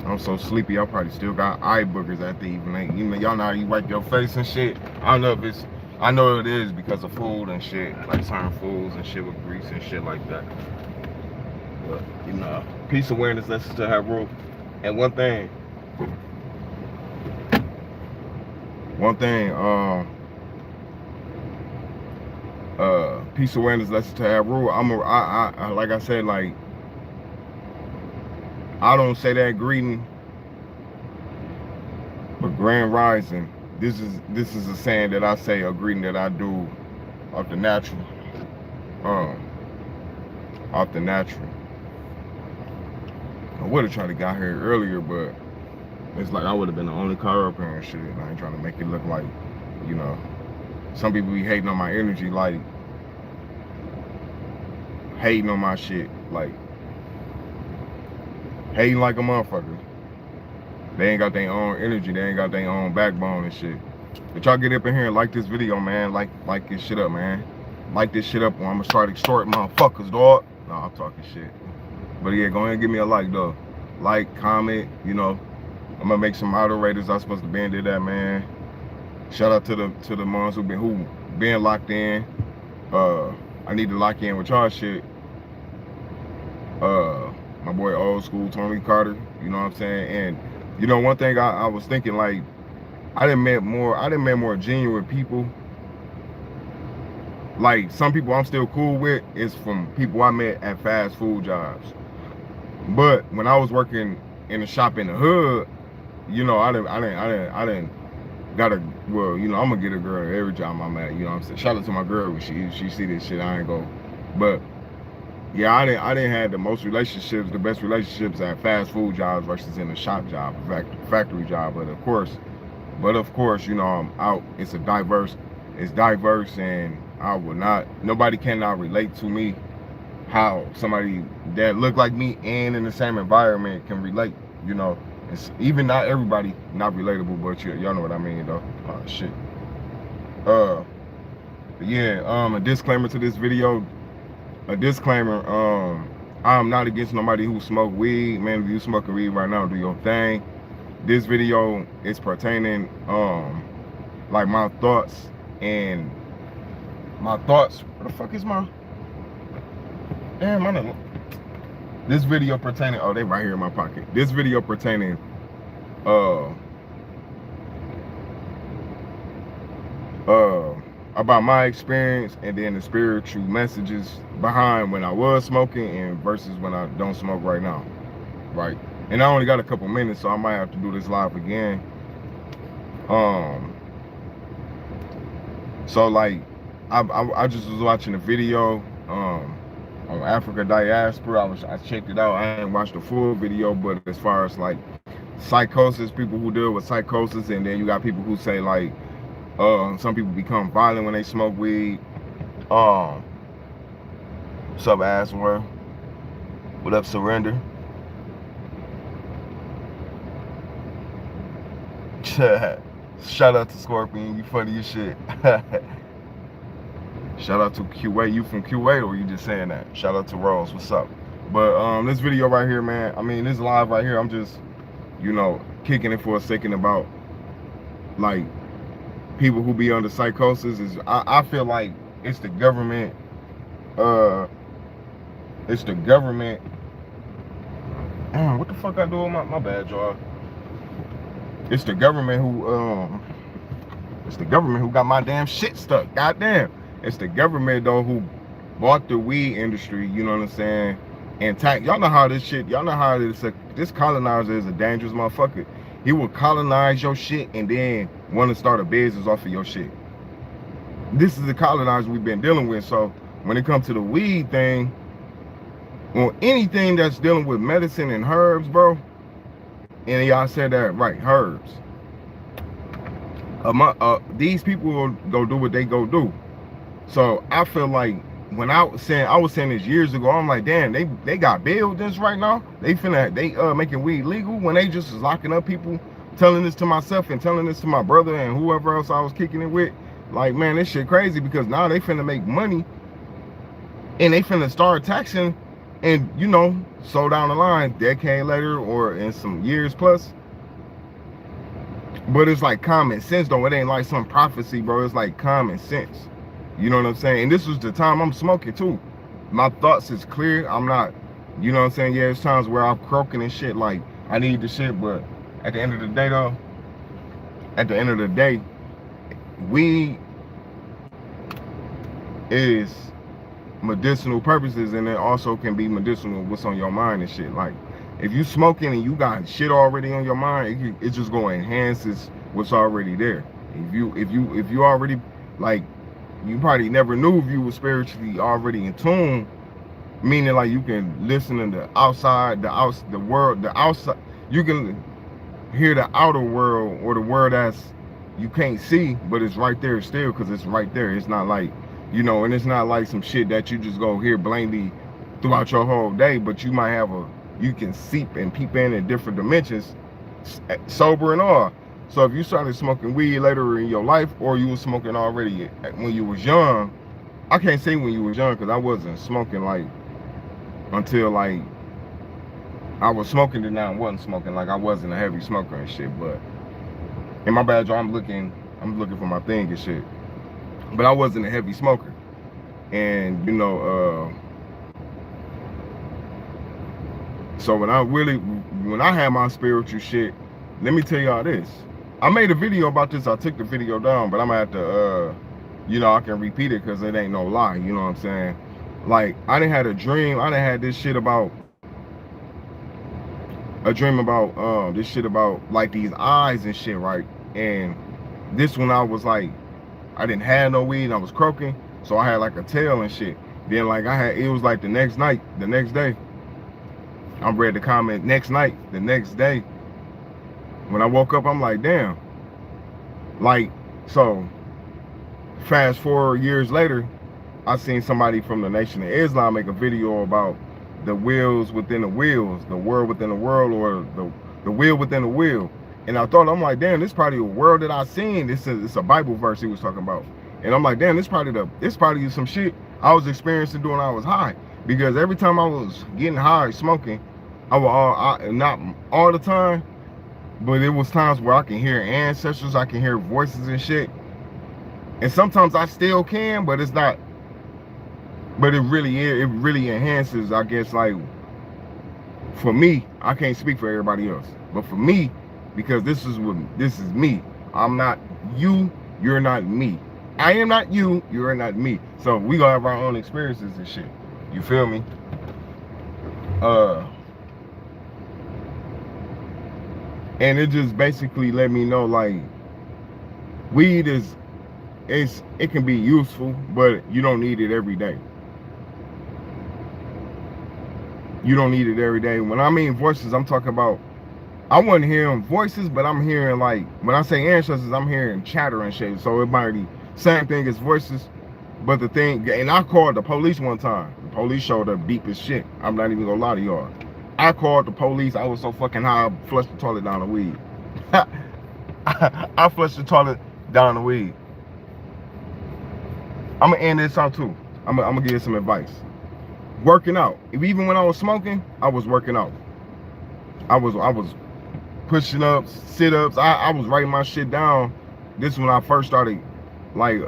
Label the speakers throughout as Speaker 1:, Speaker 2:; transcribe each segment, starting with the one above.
Speaker 1: I'm so sleepy. I probably still got eye boogers at the evening. You know, y'all know how you wipe your face and shit. I don't know if it's. I know it is because of food and shit, like certain foods and shit with grease and shit like that. But you know, peace awareness. Let's still have rule. And one thing, peace awareness. Let's still have rule. I like I said, like I don't say that greeting, but grand rising. This is a saying that I say, a greeting that I do off the natural. Off the natural. I would have tried to get here earlier, but it's like I would have been the only car up here and shit. And I ain't trying to make it look like, you know, some people be hating on my energy, like hating on my shit, like hating like a motherfucker. They ain't got their own energy, they ain't got their own backbone and shit. But y'all get up in here and like this video, man. Like this shit up, man. Like this shit up, or I'm gonna start extorting motherfuckers, dog. No, I'm talking shit. But yeah, go ahead and give me a like, though. Like, comment, you know. I'm gonna make some moderators. I'm supposed to be into that, man. Shout out to the ones who been locked in. I need to lock in with y'all shit. My boy old school Tony Carter, you know what I'm saying? And you know, one thing I was thinking, like, I done met more genuine people. Like, some people I'm still cool with is from people I met at fast food jobs. But when I was working in a shop in the hood, you know, I didn't got a, well, you know, I'm gonna get a girl every job I'm at, you know what I'm saying? Shout out to my girl when she see this shit, I ain't go. But yeah, I didn't have the best relationships at fast food jobs versus in a shop job, factory job. But of course, you know, I'm out. It's diverse, and nobody cannot relate to me how somebody that look like me and in the same environment can relate, you know. It's even not everybody not relatable, but y'all know what I mean, though. Shit. Yeah, a disclaimer to this video. I'm not against nobody who smoke weed. Man, if you smoking weed right now, do your thing. This video is pertaining, like my thoughts. Where the fuck is my, damn, I don't know. This video pertaining, oh, they right here in my pocket. This video pertaining, about my experience, and then the spiritual messages behind when I was smoking and versus when I don't smoke right now, right? And I only got a couple minutes, so I might have to do this live again. So like, I just was watching a video on Africa diaspora. I checked it out. I didn't watch the full video, but as far as like psychosis, people who deal with psychosis, and then you got people who say like, some people become violent when they smoke weed. What's up, Aswar? What up, Surrender? Shout out to Scorpion, you funny as shit. Shout out to Kuwait. You from Kuwait, or you just saying that? Shout out to Rose. What's up? But this video right here, man, I mean, this live right here, I'm just, you know, kicking it for a second about like people who be under psychosis. I feel like it's the government. It's the government. What the fuck I do with my bad, y'all? It's the government who got my damn shit stuck. Goddamn. It's the government though who bought the weed industry, you know what I'm saying? And y'all know how this shit, y'all know how this colonizer is a dangerous motherfucker. He will colonize your shit and then want to start a business off of your shit. This is the colonizer we've been dealing with. So when it comes to the weed thing, or anything that's dealing with medicine and herbs, bro, and y'all said that right, herbs. These people will go do what they go do. So I feel like when I was saying this years ago, I'm like, damn, they got buildings right now. They making weed legal when they just was locking up people. Telling this to myself and telling this to my brother and whoever else I was kicking it with. Like, man, this shit crazy, because now they finna make money and they finna start taxing And you know, so down the line, decade later or in some years plus. But it's like common sense though. It ain't like some prophecy, bro. It's like common sense. You know what I'm saying? And this was the time I'm smoking too. My thoughts is clear. I'm not, you know what I'm saying? Yeah, there's times where I'm croaking and shit like I need the shit, but at the end of the day though, at the end of the day, weed is medicinal purposes, and it also can be medicinal what's on your mind and shit. Like if you smoking and you got shit already on your mind, it's just going to enhance what's already there. If you already, like, you probably never knew if you were spiritually already in tune, meaning like you can listen to the outside, the world, the outside, you can hear the outer world or the world that's you can't see, but it's right there still, because it's right there. It's not like, you know, and it's not like some shit that you just go hear blindly throughout your whole day, but you might have you can seep and peep in different dimensions, sober and all. So if you started smoking weed later in your life, or you was smoking already when you was young, I can't say when you was young, because I wasn't smoking like until like I was smoking and now I wasn't smoking. Like I wasn't a heavy smoker and shit. But in my bad, I'm looking for my thing and shit. But I wasn't a heavy smoker. And you know, so when I had my spiritual shit, let me tell y'all this. I made a video about this. I took the video down, but I'm gonna have to, you know, I can repeat it because it ain't no lie. You know what I'm saying? Like, I done had a dream. I done had this shit about, this shit about like these eyes and shit, right? And this one I was like, I didn't have no weed and I was croaking, so I had like a tail and shit. Then like it was like the next day, I read the comment, the next day, when I woke up, I'm like, damn. Like, so fast forward years later, I seen somebody from the Nation of Islam make a video about the wheels within the wheels, the world within the world, or the wheel within the wheel. And I thought, I'm like, damn, this probably a world that I seen. It's a Bible verse he was talking about. And I'm like, damn, this probably some shit I was experiencing when I was high. Because every time I was getting high smoking, not all the time, but it was times where I can hear ancestors, I can hear voices and shit. And sometimes I still can, but it's not. But it really enhances, I guess, like, for me, I can't speak for everybody else. But for me, because this is me. I'm not you, you're not me. I am not you, you're not me. So we gonna have our own experiences and shit. You feel me? And it just basically let me know, like, weed it can be useful, but you don't need it every day. You don't need it every day. When I mean voices, I'm talking about, I wasn't hearing voices, but I'm hearing, like, when I say ancestors, I'm hearing chatter and shit. So it might be same thing as voices. But the thing, and I called the police one time. The police showed up deep as shit. I'm not even gonna lie to y'all. I called the police. I was so fucking high, I flushed the toilet down the weed. I flushed the toilet down the weed. I'm gonna end this out too. I'm gonna give you some advice. Working out. Even when I was smoking, I was working out. I was pushing ups, sit-ups. I was writing my shit down. This is when I first started, like,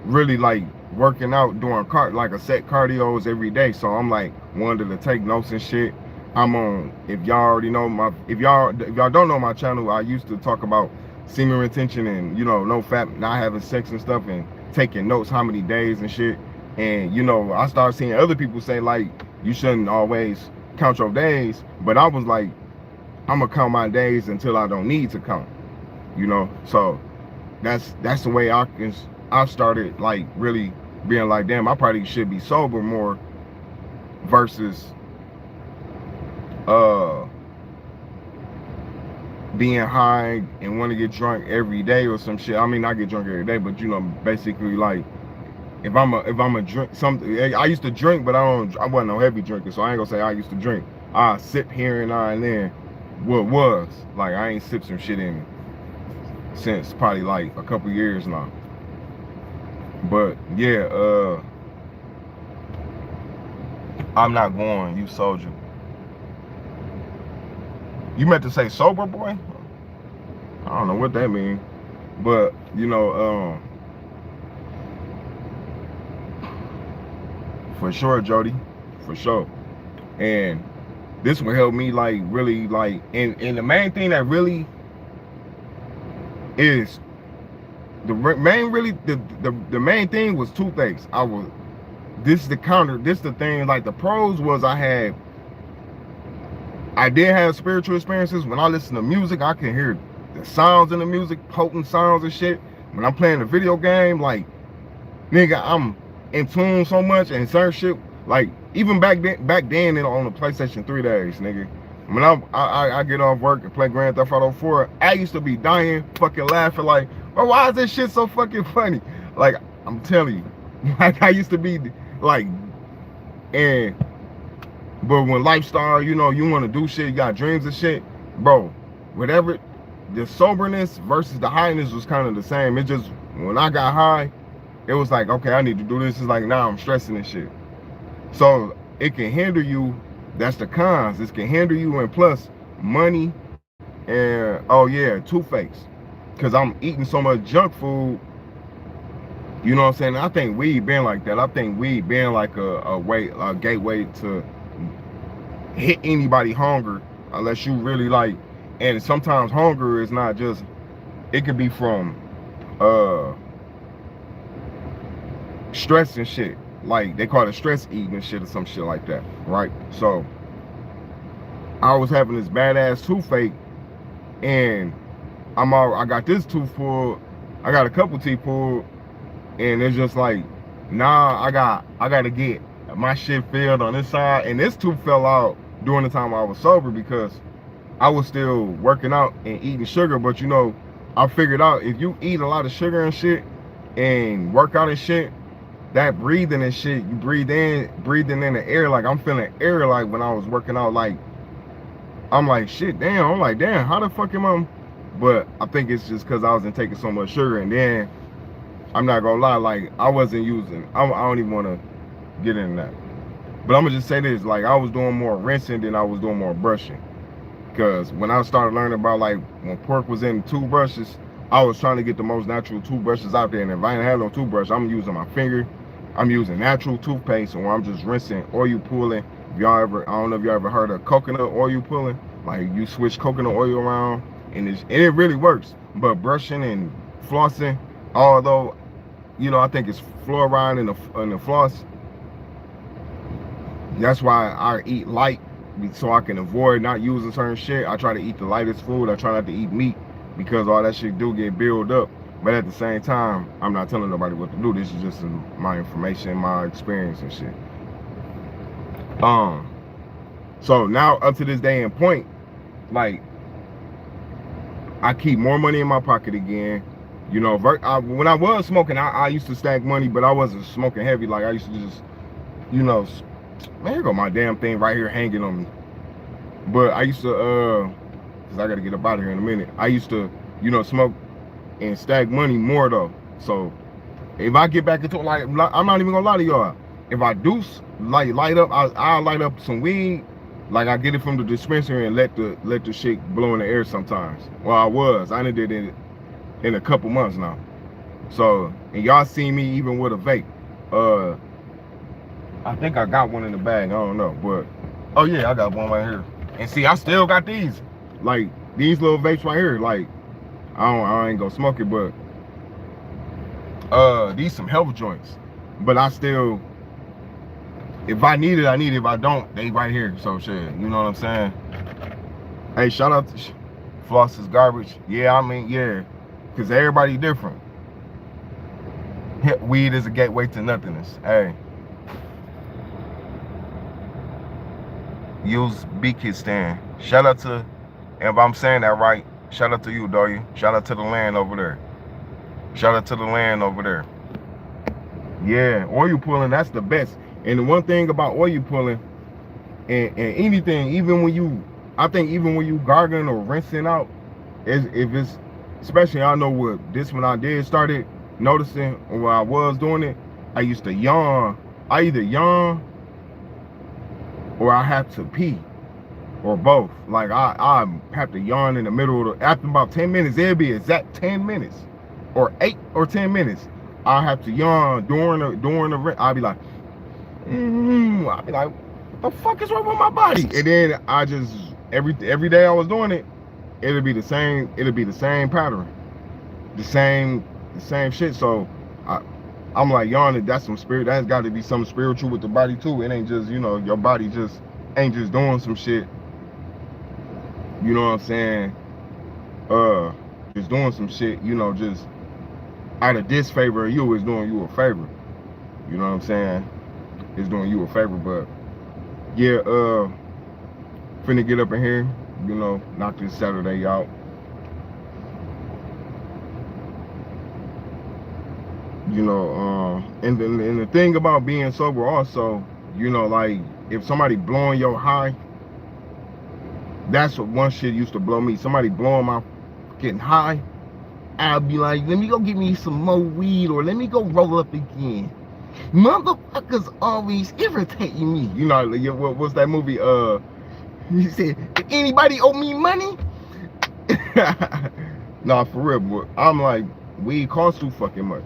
Speaker 1: really, like, working out, doing like a set cardios every day. So I'm like, wanted to take notes and shit. I'm on, if y'all already know if y'all don't know my channel, I used to talk about semen retention and, you know, no fat, not having sex and stuff, and taking notes how many days and shit. And, you know, I started seeing other people say, like, you shouldn't always count your days, but I was like, I'm gonna count my days until I don't need to count, you know. So that's the way I started, like, really being like, damn, I probably should be sober more versus being high and want to get drunk every day or some shit. I mean, I get drunk every day, but, you know, basically, like, if I'm a drink something, I used to drink, but I wasn't no heavy drinker, so I ain't gonna say I used to drink. I sip here and now and then. What was like, I ain't sipped some shit in since probably like a couple years now. But yeah, I'm not going, you soldier. You meant to say sober boy? I don't know what that means. But, you know, for sure, Jody. For sure. And this will help me like really like and the main thing that really is the main thing was two things. This is the thing, like the pros was I did have spiritual experiences. When I listen to music, I can hear the sounds in the music, potent sounds and shit. When I'm playing a video game, like, nigga, I'm in tune so much and certain shit, like, even back then on the PlayStation 3 days, nigga. When I get off work and play Grand Theft Auto 4, I used to be dying, fucking laughing like, bro, why is this shit so fucking funny? Like, I'm telling you, like I used to be like, but when lifestyle, you know, you want to do shit, you got dreams and shit, bro, whatever, the soberness versus the highness was kind of the same. It just, when I got high, it was like, okay, I need to do this. It's like, now I'm stressing and shit. So it can hinder you. That's the cons. It can hinder you, and plus money and, oh yeah, toothaches. Because I'm eating so much junk food. You know what I'm saying? I think weed been like that. I think weed been like a gateway to hit anybody hunger, unless you really like. And sometimes hunger is not just, it could be from stress and shit. Like they call it stress eating and shit or some shit like that, right? So I was having this badass toothache, and I got this tooth pulled, I got a couple teeth pulled, and it's just like, nah, I gotta get my shit filled on this side. And this tooth fell out during the time I was sober because I was still working out and eating sugar. But you know, I figured out if you eat a lot of sugar and shit and work out and shit, that breathing and shit, you breathing in the air, like I'm feeling air, like when I was working out, like I'm like, shit, damn, I'm like, damn, how the fuck am I? But I think it's just because I wasn't taking so much sugar. And then I'm not gonna lie, like I wasn't using, I don't even want to get into that, but I'm gonna just say this, like I was doing more rinsing than I was doing more brushing. Because when I started learning about, like, when pork was in toothbrushes, I was trying to get the most natural toothbrushes out there. And if I didn't have no toothbrush, I'm using my finger. I'm using natural toothpaste, or I'm just rinsing, oil pulling. If y'all ever, I don't know if y'all ever heard of coconut oil pulling. Like you switch coconut oil around, and it really works. But brushing and flossing, although, you know, I think it's fluoride in the floss. That's why I eat light, so I can avoid not using certain shit. I try to eat the lightest food. I try not to eat meat because all that shit do get built up. But at the same time, I'm not telling nobody what to do. This is just my information, my experience and shit. So now up to this day and point, like I keep more money in my pocket again. You know, when I was smoking, I used to stack money, but I wasn't smoking heavy. Like I used to just, you know, man, here go my damn thing right here hanging on me. But I used to, cause I gotta get up out of here in a minute. I used to, you know, smoke and stack money more though. So if I get back into it, like, I'm not even gonna lie to y'all. If I do like light up, I'll light up some weed. Like I get it from the dispensary and let the shit blow in the air sometimes. Well, I did it in a couple months now. So, and y'all see me even with a vape. I think I got one in the bag. I don't know, but oh yeah, I got one right here. And see, I still got these, like these little vapes right here. Like I ain't gonna smoke it, but these some health joints. But I still, if I need it, I need it. If I don't, they right here. So shit, you know what I'm saying? Hey, shout out to Floss is Garbage. Yeah, I mean, yeah, because everybody different. Weed is a gateway to nothingness. Hey. Use Beakistan. Shout out to, if I'm saying that right, shout out to you, doggy. Shout out to the land over there. Shout out to the land over there. Yeah, oil pulling, that's the best. And the one thing about oil pulling and anything, even when you, I think even when you gargling or rinsing out, if it's, especially I know what this when I did started noticing, or when I was doing it, I used to yawn. I either yawn or I have to pee, or both. Like I have to yawn in the middle of the, after about 10 minutes, it'll be exact 10 minutes, or 8 or 10 minutes. I have to yawn during the I'll be like, I'll be like, what the fuck is wrong with my body? And then I just every day I was doing it, it'll be the same pattern, the same shit. So I'm like, yawning, that's some spirit. That's got to be something spiritual with the body too. It ain't just, you know, your body just ain't just doing some shit. You know what I'm saying? Just doing some shit, you know, just out of disfavor of you, is doing you a favor. You know what I'm saying? It's doing you a favor. But yeah, finna get up in here, you know, knock this Saturday out. You know, and the thing about being sober also, you know, like if somebody blowing your high, that's what one shit used to blow me. Somebody blowing my getting high, I'll be like, let me go get me some more weed, or let me go roll up again. Motherfuckers always irritating me. You know, what's that movie? He said, did anybody owe me money? Nah, for real, but I'm like, weed costs too fucking much.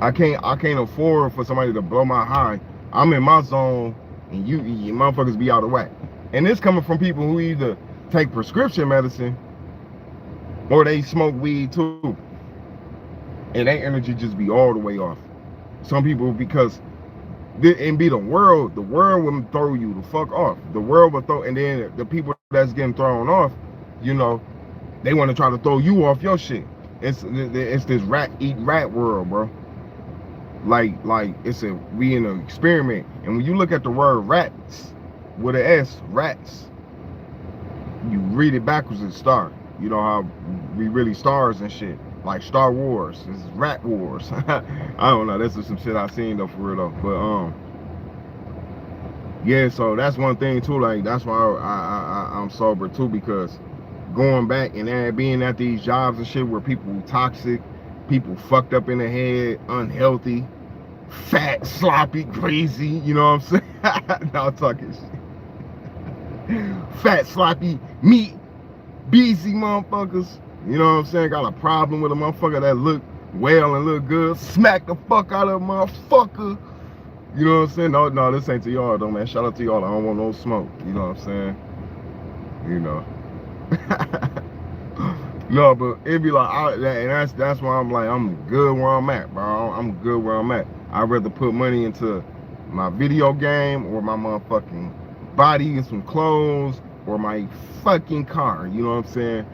Speaker 1: I can't afford for somebody to blow my high. I'm in my zone, and you motherfuckers be out of whack. And this coming from people who either take prescription medicine or they smoke weed too, and their energy just be all the way off. Some people, because it be the world will throw you the fuck off. The world will throw, and then the people that's getting thrown off, you know, they want to try to throw you off your shit. It's this rat eat rat world, bro. Like we in an experiment. And when you look at the word rats with an S, rats, you read it backwards, it's star. You know how we really stars and shit, like Star Wars. This is Rat Wars. I don't know, this is some shit I seen though, for real though. But yeah, so that's one thing too. Like that's why I'm sober too, because going back and being at these jobs and shit where people toxic, people fucked up in the head, unhealthy, fat, sloppy, crazy, you know what I'm saying? Now I'm talking shit. Fat, sloppy, meat, busy motherfuckers, you know what I'm saying? Got a problem with a motherfucker that look well and look good, smack the fuck out of a motherfucker. You know what I'm saying? No, this ain't to y'all though, man. Shout out to y'all. I don't want no smoke. You know what I'm saying? You know. No, but it be like, and that's why I'm like, I'm good where I'm at, bro. I'm good where I'm at. I'd rather put money into my video game, or my motherfucking body and some clothes, or my fucking car. You know what I'm saying?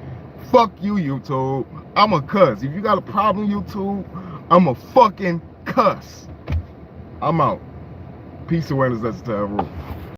Speaker 1: Fuck you, YouTube. I'm a cuss. If you got a problem, YouTube, I'm a fucking cuss. I'm out. Peace, awareness, that's the rule.